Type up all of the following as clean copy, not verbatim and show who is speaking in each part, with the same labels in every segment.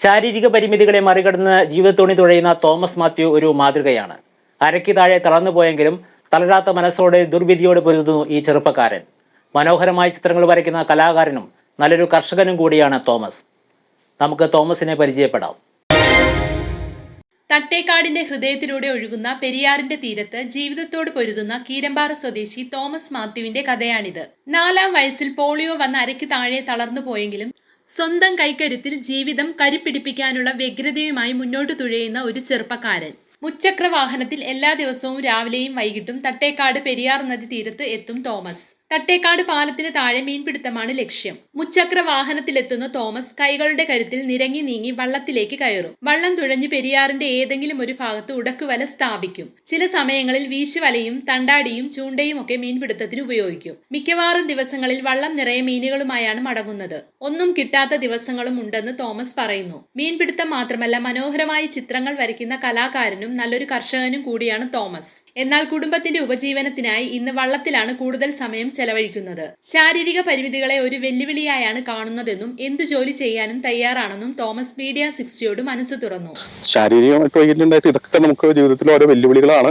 Speaker 1: ശാരീരിക പരിമിതികളെ മറികടന്ന് ജീവിതത്തോണി തുഴയുന്ന തോമസ് മാത്യു ഒരു മാതൃകയാണ്. അരയ്ക്ക് താഴെ തളർന്നുപോയെങ്കിലും തളരാത്ത മനസ്സോടെ ദുർവിധിയോട് പൊരുതുന്നു ഈ ചെറുപ്പക്കാരൻ. മനോഹരമായ ചിത്രങ്ങൾ വരയ്ക്കുന്ന കലാകാരനും നല്ലൊരു കർഷകനും കൂടിയാണ് തോമസ്. നമുക്ക് തോമസിനെ പരിചയപ്പെടാം.
Speaker 2: തട്ടേക്കാടിന്റെ ഹൃദയത്തിലൂടെ ഒഴുകുന്ന പെരിയാറിന്റെ തീരത്ത് ജീവിതത്തോട് പൊരുതുന്ന കീരമ്പാറ സ്വദേശി തോമസ് മാത്യുവിന്റെ കഥയാണിത്. 4-ാം വയസ്സിൽ പോളിയോ വന്ന് അരയ്ക്ക് താഴെ തളർന്നു പോയെങ്കിലും സ്വന്തം കൈക്കരുത്തിൽ ജീവിതം കരുപ്പിടിപ്പിക്കാനുള്ള വ്യഗ്രതയുമായി മുന്നോട്ട് തുഴയുന്ന ഒരു ചെറുപ്പക്കാരൻ. മുച്ചക്ര വാഹനത്തിൽ എല്ലാ ദിവസവും രാവിലെയും വൈകിട്ടും തട്ടേക്കാട് പെരിയാർ നദി തീരത്ത് എത്തും തോമസ്. തട്ടേക്കാട് പാലത്തിന് താഴെ മീൻപിടുത്തമാണ് ലക്ഷ്യം. മുച്ചക്ര വാഹനത്തിലെത്തുന്ന തോമസ് കൈകളുടെ കരുത്തിൽ നിരങ്ങി നീങ്ങി വള്ളത്തിലേക്ക് കയറും. വള്ളം തുഴഞ്ഞ് പെരിയാറിന്റെ ഏതെങ്കിലും ഒരു ഭാഗത്ത് ഉടക്കുവല സ്ഥാപിക്കും. ചില സമയങ്ങളിൽ വീശുവലയും തണ്ടാടിയും ചൂണ്ടയും ഒക്കെ മീൻപിടുത്തത്തിന് ഉപയോഗിക്കും. മിക്കവാറും ദിവസങ്ങളിൽ വള്ളം നിറയെ മീനുകളുമായാണ് മടങ്ങുന്നത്. ഒന്നും കിട്ടാത്ത ദിവസങ്ങളും ഉണ്ടെന്ന് തോമസ് പറയുന്നു. മീൻപിടുത്തം മാത്രമല്ല, മനോഹരമായ ചിത്രങ്ങൾ വരയ്ക്കുന്ന കലാകാരനും നല്ലൊരു കർഷകനും കൂടിയാണ് തോമസ്. എന്നാൽ കുടുംബത്തിന്റെ ഉപജീവനത്തിനായി ഇന്ന് വള്ളത്തിലാണ് കൂടുതൽ സമയം ചെലവഴിക്കുന്നത്. ശാരീരിക പരിമിതികളെ ഒരു വെല്ലുവിളിയായാണ് കാണുന്നതെന്നും എന്തു ജോലി ചെയ്യാനും തയ്യാറാണെന്നും തോമസ് മീഡിയ 60യോട് മനസ്സ് തുറന്നു.
Speaker 3: ശാരീരികമായിട്ട് വൈകല്യമുണ്ടായിട്ട് ഇതൊക്കെ നമുക്ക് ജീവിതത്തിൽ ഓരോ വെല്ലുവിളികളാണ്.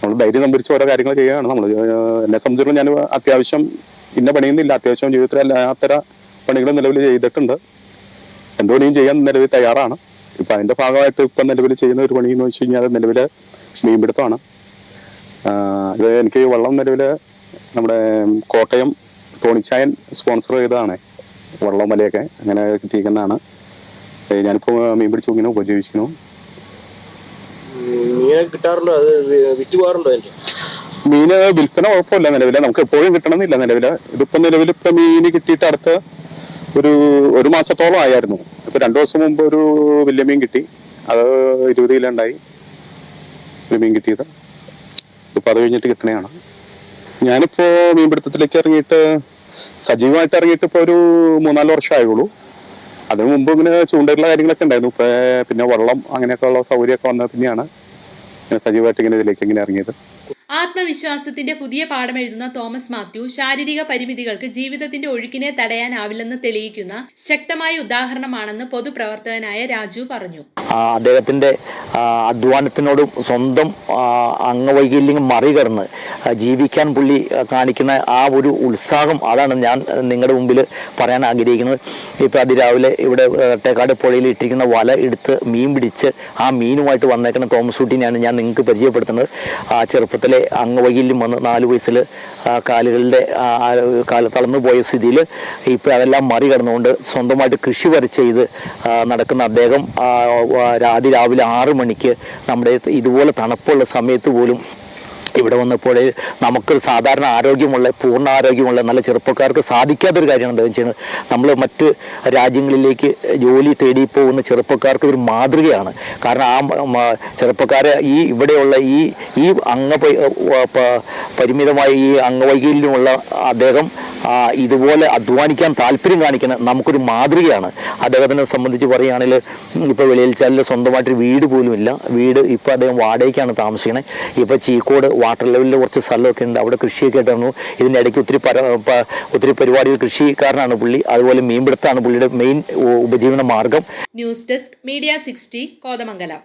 Speaker 3: നമ്മൾ ധൈര്യം സംഭരിച്ച് ഓരോ കാര്യങ്ങൾ ചെയ്യുകയാണ്. നമ്മൾ എന്നെ സംബന്ധിച്ചിടത്തോളം ഞാൻ അത്യാവശ്യം ഇന്ന പണിയൊന്നുമില്ല, അത്യാവശ്യം ജീവിതത്തിൽ എല്ലാത്തര പണികളും നിലവിൽ ചെയ്തിട്ടുണ്ട്. എന്ത് പണിയും ചെയ്യാൻ നിലവിൽ തയ്യാറാണ്. ഇപ്പം അതിന്റെ ഭാഗമായിട്ട് ഇപ്പം നിലവിൽ ചെയ്യുന്ന ഒരു പണി എന്ന് വെച്ച് കഴിഞ്ഞാൽ നിലവിൽ മീൻപിടുത്തമാണ്. ഇത് എനിക്ക് വള്ളം നിലവിൽ നമ്മുടെ കോട്ടയം ടോണിച്ചായൻ സ്പോൺസർ ചെയ്തതാണ്. വള്ളം വലയൊക്കെ അങ്ങനെ കിട്ടിയിരിക്കുന്നതാണ്. ഞാനിപ്പോൾ മീൻ പിടിച്ചു ഇങ്ങനെ ഉപജീവിക്കുന്നു. മീന് വിൽപ്പന കുഴപ്പമില്ല നിലവില്, നമുക്ക് എപ്പോഴും കിട്ടണമെന്നില്ല നിലവില്. ഇതിപ്പോ നിലവിലിപ്പോ മീന് കിട്ടിയിട്ട് അടുത്ത ഒരു മാസത്തോളം ആയിരുന്നു. ഇപ്പൊ 2 ദിവസം മുമ്പ് ഒരു വലിയ മീൻ കിട്ടി. അത് 20 കിലോ ഉണ്ടായി ഒരു മീൻ കിട്ടിയത്. ഇപ്പൊ അത് കഴിഞ്ഞിട്ട് കിട്ടണയാണ്. ഞാനിപ്പോ മീൻപിടുത്തത്തിലേക്ക് ഇറങ്ങിയിട്ട് സജീവമായിട്ട് ഇറങ്ങിയിട്ട് ഇപ്പൊ ഒരു 3-4 വർഷം ആയുള്ളൂ. അതിനു മുമ്പ് ഇങ്ങനെ ചൂണ്ടയിലുള്ള കാര്യങ്ങളൊക്കെ ഉണ്ടായിരുന്നു. ഇപ്പൊ പിന്നെ വെള്ളം അങ്ങനെയൊക്കെ ഉള്ള സൗകര്യമൊക്കെ വന്ന പിന്നെയാണ് സജീവമായിട്ട് ഇങ്ങനെ ഇതിലേക്ക് ഇങ്ങനെ ഇറങ്ങിയത്.
Speaker 2: ആത്മവിശ്വാസത്തിന്റെ പുതിയ പാഠം എഴുതുന്ന തോമസ് മാത്യു ശാരീരിക പരിമിതികൾക്ക് ജീവിതത്തിന്റെ ഒഴുക്കിനെ തടയാനാവില്ലെന്ന് തെളിയിക്കുന്ന ശക്തമായ ഉദാഹരണമാണെന്ന് പൊതുപ്രവർത്തകനായ രാജു പറഞ്ഞു.
Speaker 4: അദ്ദേഹത്തിന്റെ അധ്വാനത്തിനോടും സ്വന്തം അംഗവൈകല്യം മറികടന്ന് ജീവിക്കാൻ പുള്ളി കാണിക്കുന്ന ആ ഒരു ഉത്സാഹം, അതാണ് ഞാൻ നിങ്ങളുടെ മുമ്പിൽ പറയാൻ ആഗ്രഹിക്കുന്നത്. ഇപ്പം അതിരാവിലെ ഇവിടെ തട്ടേക്കാട് പുഴയിൽ ഇട്ടിരിക്കുന്ന വല എടുത്ത് മീൻ പിടിച്ച് ആ മീനുമായിട്ട് വന്നേക്കുന്ന തോമസ് കുട്ടീനെയാണ് ഞാൻ നിങ്ങൾക്ക് പരിചയപ്പെടുത്തുന്നത്. ചെറുപ്പത്തിലെ അംഗവൈകല്യം വന്ന് 4 വയസ്സിൽ കാലുകളുടെ തളർന്നു പോയ സ്ഥിതിയിൽ ഇപ്പോൾ അതെല്ലാം മറികടന്നുകൊണ്ട് സ്വന്തമായിട്ട് കൃഷി ചെയ്ത് നടക്കുന്ന അദ്ദേഹം അതിരാവിലെ 6 മണിക്ക് നമ്മുടെ ഇതുപോലെ തണുപ്പുള്ള സമയത്ത് പോലും ഇവിടെ വന്നപ്പോൾ നമുക്ക് സാധാരണ പൂർണ്ണ ആരോഗ്യമുള്ള നല്ല ചെറുപ്പക്കാർക്ക് സാധിക്കാത്തൊരു കാര്യമാണ് അദ്ദേഹം ചെയ്യുന്നത്. നമ്മൾ മറ്റ് രാജ്യങ്ങളിലേക്ക് ജോലി തേടി പോകുന്ന ചെറുപ്പക്കാർക്ക് ഒരു മാതൃകയാണ്. കാരണം ആ ചെറുപ്പക്കാരെ ഇവിടെയുള്ള ഈ പരിമിതമായ ഈ അംഗവൈകല്യമുള്ള അദ്ദേഹം ഇതുപോലെ അധ്വാനിക്കാൻ താല്പര്യം കാണിക്കുന്ന നമുക്കൊരു മാതൃകയാണ്. അദ്ദേഹത്തിനെ സംബന്ധിച്ച് പറയുകയാണെങ്കിൽ ഇപ്പോൾ വെളിയിൽച്ചാലിൽ സ്വന്തമായിട്ടൊരു വീട് പോലും ഇല്ല. വീട് ഇപ്പോൾ അദ്ദേഹം വാടകയ്ക്കാണ് താമസിക്കുന്നത്. ഇപ്പോൾ ചീക്കോട് വാട്ടർ ലെവലിൽ കുറച്ച് സ്ഥലമൊക്കെ ഉണ്ട്, അവിടെ കൃഷിയൊക്കെ ആയിട്ടാണ്. ഇതിൻ്റെ ഇടയ്ക്ക് ഒത്തിരി പരിപാടികൾ, കൃഷിക്കാരനാണ് പുള്ളി. അതുപോലെ മീൻപിടുത്തമാണ് പുള്ളിയുടെ മെയിൻ ഉപജീവന മാർഗം.
Speaker 2: News desk media 60 Kothamangalam.